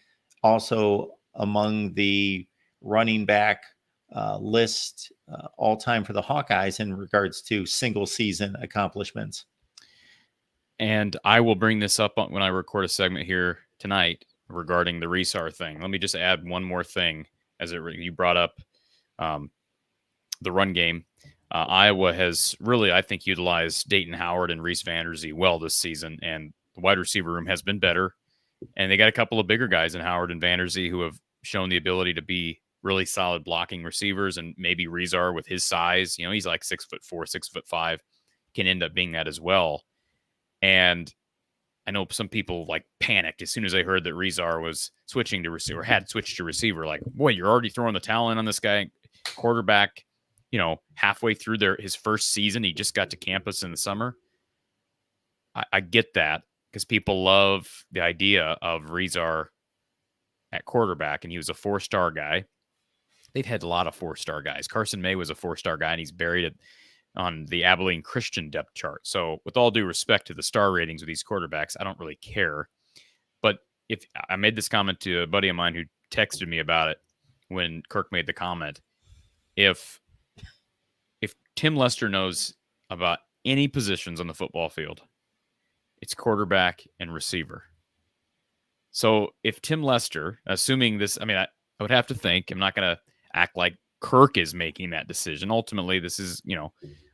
also among the running back list all time for the Hawkeyes in regards to single season accomplishments. And I will bring this up when I record a segment here tonight regarding the Resar thing. Let me just add one more thing you brought up the run game. Iowa has really, I think, utilized Dayton Howard and Reese Vanderzee well this season, and the wide receiver room has been better. And they got a couple of bigger guys in Howard and Vanderzee who have shown the ability to be really solid blocking receivers, and maybe Resar with his size, he's like 6'4", 6'5", can end up being that as well. And I know some people panicked as soon as they heard that Resar was switching to receiver, had switched to receiver. Like, boy, you're already throwing the towel in on this guy. Quarterback, halfway through his first season, he just got to campus in the summer. I get that, because people love the idea of Resar at quarterback, and he was a 4-star guy. They've had a lot of 4-star guys. Carson May was a 4-star guy, and he's buried on the Abilene Christian depth chart. So with all due respect to the star ratings of these quarterbacks, I don't really care. But if I made this comment to a buddy of mine who texted me about it when Kirk made the comment, if Tim Lester knows about any positions on the football field, it's quarterback and receiver. So if Tim Lester, assuming this, I mean, I would have to think, I'm not going to act like Kirk is making that decision. Ultimately, this is,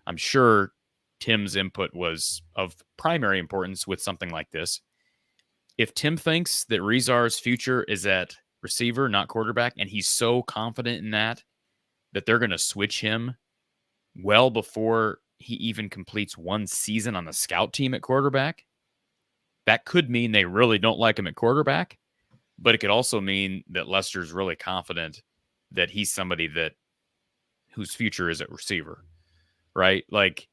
I'm sure Tim's input was of primary importance with something like this. If Tim thinks that Rezar's future is at receiver, not quarterback, and he's so confident in that they're going to switch him well before he even completes one season on the scout team at quarterback, that could mean they really don't like him at quarterback, but it could also mean that Lester's really confident that he's somebody whose future is at receiver, right? Like,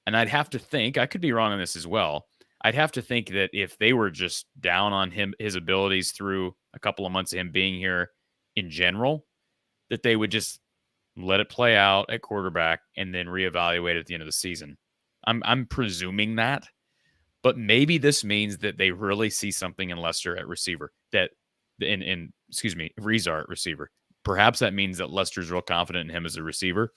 and I'd have to think, I could be wrong on this as well. I'd have to think that if they were just down on his abilities through a couple of months of him being here in general, that they would just let it play out at quarterback and then reevaluate at the end of the season. I'm presuming that, but maybe this means that they really see something in Lester at receiver, that Rezar at receiver. Perhaps that means that Lester's real confident in him as a receiver.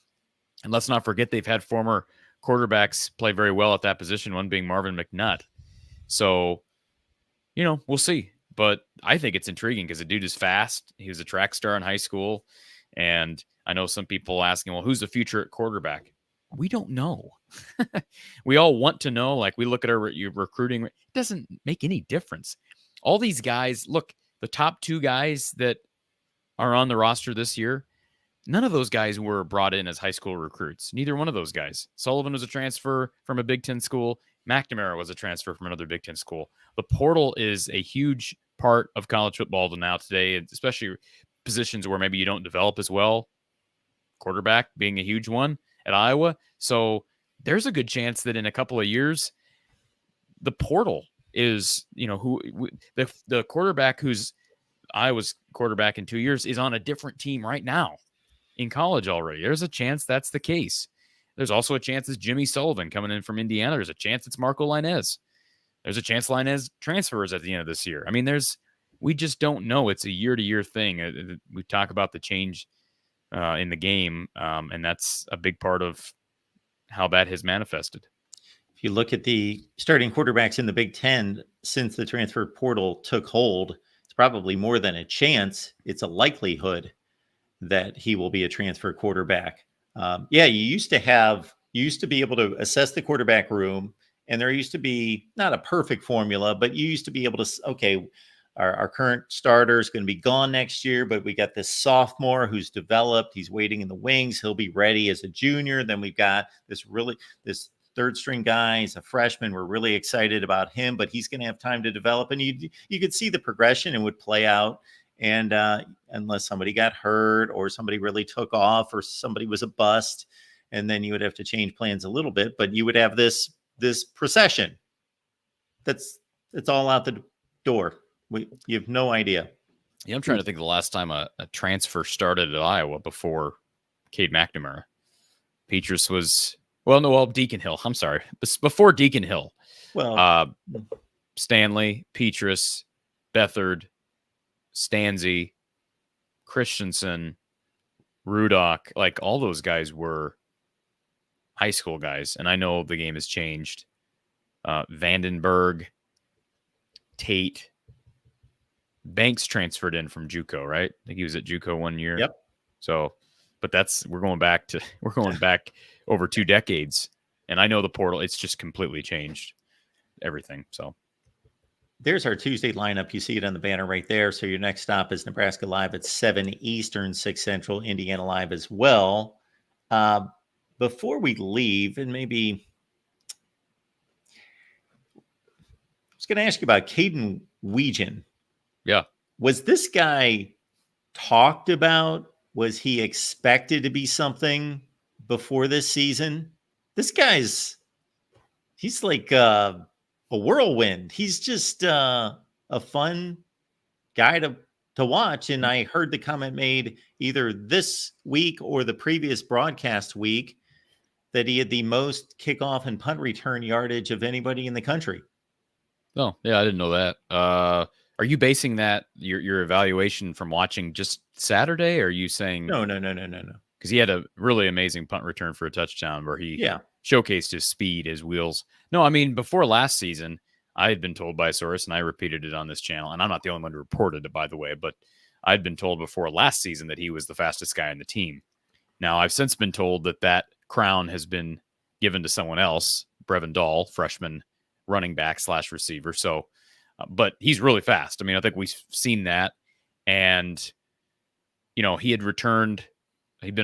And let's not forget they've had former quarterbacks play very well at that position, one being Marvin McNutt. So, we'll see. But I think it's intriguing because the dude is fast. He was a track star in high school. And I know some people asking, well, who's the future at quarterback? We don't know. We all want to know. Like, we look at our recruiting. It doesn't make any difference. All these guys, look, the top two guys that are on the roster this year, none of those guys were brought in as high school recruits. Neither one of those guys. Sullivan was a transfer from a Big Ten school. McNamara was a transfer from another Big Ten school. The portal is a huge part of college football today, especially positions where maybe you don't develop as well. Quarterback being a huge one at Iowa. So there's a good chance that in a couple of years, the portal is, the quarterback who's Iowa's quarterback in 2 years is on a different team right now in college already. There's a chance that's the case. There's also a chance it's Jimmy Sullivan coming in from Indiana. There's a chance it's Marco Lainez. There's a chance Lainez transfers at the end of this year. I mean, we just don't know. It's a year-to-year thing. We talk about the change in the game, and that's a big part of how that has manifested. If you look at the starting quarterbacks in the Big Ten since the transfer portal took hold, it's probably more than a chance. It's a likelihood that he will be a transfer quarterback. You used to be able to assess the quarterback room, and there used to be not a perfect formula, but you used to be able to, okay, our current starter is going to be gone next year, but we got this sophomore who's developed. He's waiting in the wings. He'll be ready as a junior. Then we've got this third string guy. He's a freshman. We're really excited about him, but he's going to have time to develop. And you could see the progression and would play out. And unless somebody got hurt or somebody really took off or somebody was a bust, and then you would have to change plans a little bit, but you would have this procession. It's all out the door. You have no idea. Yeah, I'm trying to think of the last time a transfer started at Iowa before Cade McNamara. Petrus was, Deacon Hill. I'm sorry. Before Deacon Hill. Well, Stanley, Petrus, Bethard, Stanzi, Christensen, Rudock, like all those guys were high school guys. And I know the game has changed. Vandenberg, Tate, Banks transferred in from JUCO, right? I think he was at JUCO 1 year. Yep. So, but we're going back over 2 decades. And I know the portal, it's just completely changed everything. So there's our Tuesday lineup. You see it on the banner right there. So your next stop is Nebraska Live at 7 Eastern, 6 Central, Indiana Live as well. Before we leave, and maybe I was going to ask you about Caden Weegan. Yeah. Was this guy talked about? Was he expected to be something before this season? This he's like a whirlwind. He's just a fun guy to watch. And I heard the comment made either this week or the previous broadcast week that he had the most kickoff and punt return yardage of anybody in the country. Oh, yeah, I didn't know that. Are you basing that your evaluation from watching just Saturday? Or are you saying No. because he had a really amazing punt return for a touchdown where he showcased his speed, his wheels. No, I mean, before last season, I had been told by a source, and I repeated it on this channel, and I'm not the only one who reported it, by the way, but I'd been told before last season that he was the fastest guy on the team. Now, I've since been told that crown has been given to someone else, Brevin Dahl, freshman running back / receiver. So, but he's really fast. I mean, I think we've seen that. And, you know, he'd been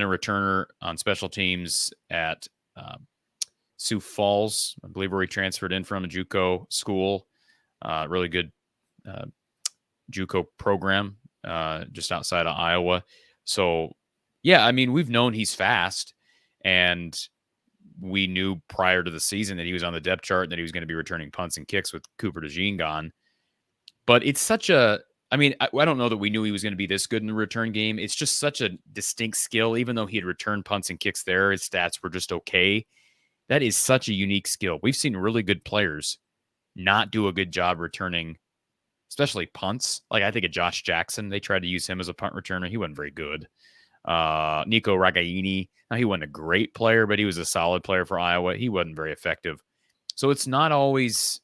a returner on special teams at Sioux Falls, I believe, where he transferred in from a JUCO school. Really good JUCO program just outside of Iowa. So, yeah, I mean, we've known he's fast, and we knew prior to the season that he was on the depth chart and that he was going to be returning punts and kicks with Cooper DeJean gone. But it's such a, I mean, I don't know that we knew he was going to be this good in the return game. It's just such a distinct skill. Even though he had returned punts and kicks there, his stats were just okay. That is such a unique skill. We've seen really good players not do a good job returning, especially punts. Like I think of Josh Jackson. They tried to use him as a punt returner. He wasn't very good. Nico Ragaini. Now, he wasn't a great player, but he was a solid player for Iowa. He wasn't very effective. So it's not always...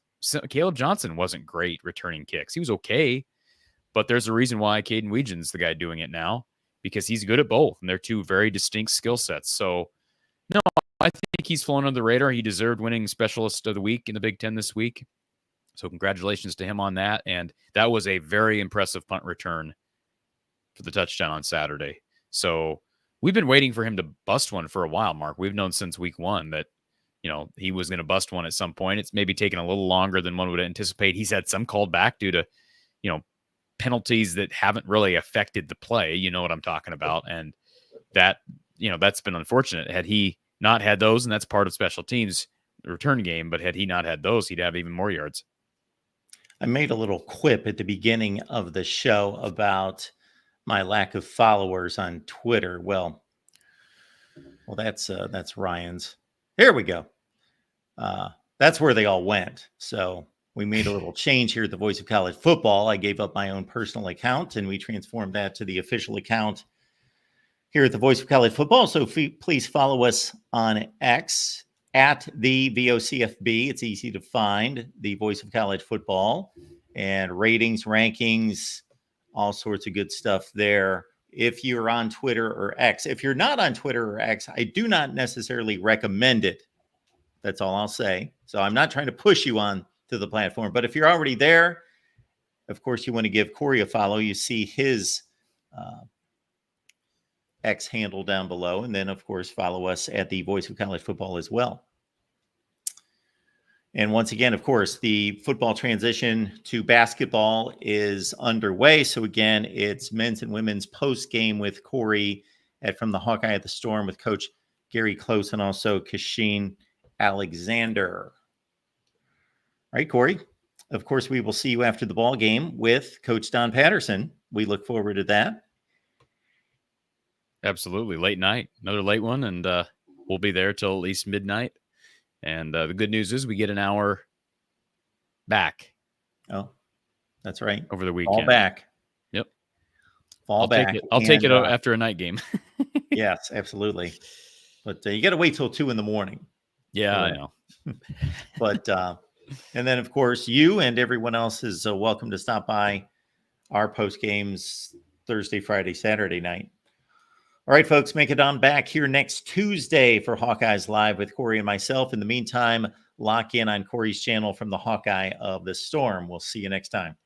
Caleb Johnson wasn't great returning kicks. He was okay, but there's a reason why Caden Weegen's the guy doing it now, because he's good at both, and they're two very distinct skill sets. So, no, I think he's flown under the radar. He deserved winning Specialist of the Week in the Big Ten this week. So congratulations to him on that. And that was a very impressive punt return for the touchdown on Saturday. So we've been waiting for him to bust one for a while, Mark. We've known since week 1 that, you know, he was going to bust one at some point. It's maybe taken a little longer than one would anticipate. He's had some called back due to, you know, penalties that haven't really affected the play. You know what I'm talking about. And that, you know, that's been unfortunate. Had he not had those, and that's part of special teams return game, but had he not had those, he'd have even more yards. I made a little quip at the beginning of the show about my lack of followers on Twitter. Well, that's Ryan's. Here we go. That's where they all went. So we made a little change here at the Voice of College Football. I gave up my own personal account, and we transformed that to the official account here at the Voice of College Football. So please follow us on X at the VOCFB. It's easy to find, the Voice of College Football, and ratings, rankings, all sorts of good stuff there. If you're on Twitter or X, if you're not on Twitter or X, I do not necessarily recommend it. That's all I'll say. So I'm not trying to push you on to the platform, but if you're already there, of course, you want to give Corey a follow. You see his X handle down below. And then, of course, follow us at the Voice of College Football as well. And once again, of course, the football transition to basketball is underway. So again, it's men's and women's post game with Corey from the Hawkeye at the Storm with Coach Gary Close and also Kashin Alexander. All right, Corey. Of course, we will see you after the ball game with Coach Don Patterson. We look forward to that. Absolutely. Late night, another late one. And we'll be there till at least midnight. And the good news is we get an hour back. Oh, that's right. Over the weekend. All back. Yep. Fall back. I'll take it after a night game. Yes, absolutely. But you got to wait till 2 a.m. Yeah, I know. But, and then, of course, you and everyone else is welcome to stop by our post games Thursday, Friday, Saturday night. All right, folks, make it on back here next Tuesday for Hawkeyes Live with Corey and myself. In the meantime, lock in on Corey's channel from the Hawkeye of the Storm. We'll see you next time.